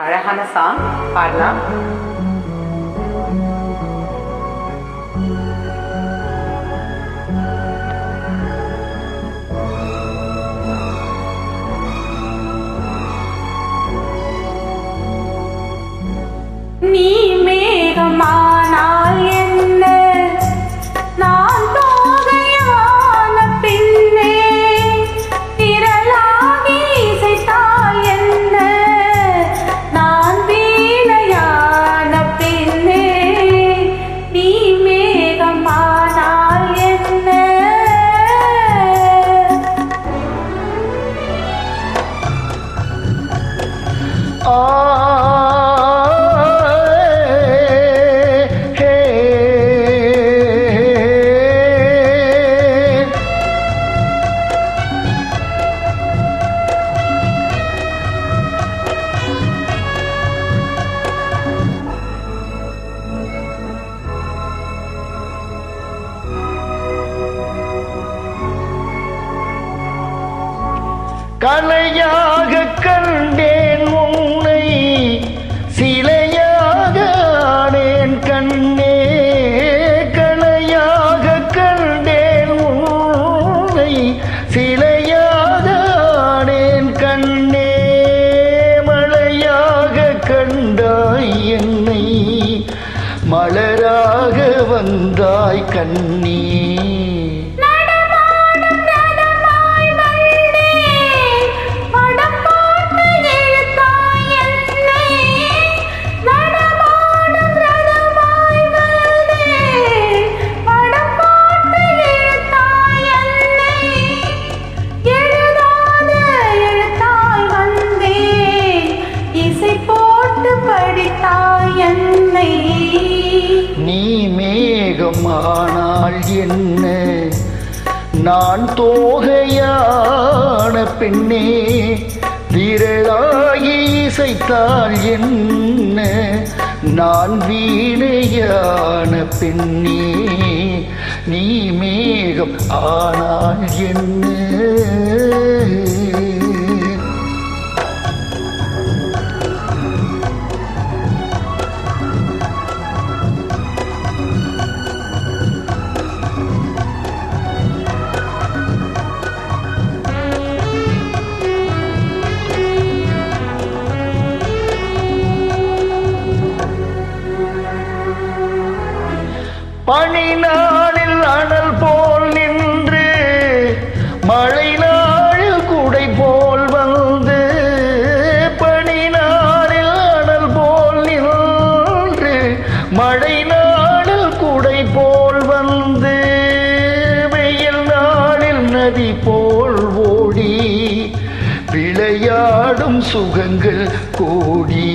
அழகான சாங் பாடலாம். நீ மேகமானால் என்ன, நான் தோகையான பின்னே, திரளாகி இசைத்தால் என்ன, நான் வீணையான பின்னே. நீ மேகமானால் என்ன. கலையாக கண்டேன் உன்னை, சிலையாக ஆனேன் கண்ணே. கலையாக கண்டேன் உன்னை, சிலையாக ஆனேன் கண்ணே. மழையாக கண்டாய் என்னை, மலராக வந்தாய் கண்ணே. நீ மேகமானால் என்ன, நான் தோகையான பெண்ணே. விரலாகி இசைத்தால் என்ன, நான் வீணையான பெண்ணே. நீ மேகம் ஆனால் என்ன. பனி நாளில் அனல் போல் நின்று, மழை நாளில் குடை போல் வந்து. பனி நாளில் அனல் போல் நின்று, மழை நாளில் குடை போல் வந்து. வெயில் நாளில் நதி போல் ஓடி, விளையாடும் சுகங்கள் கோடி.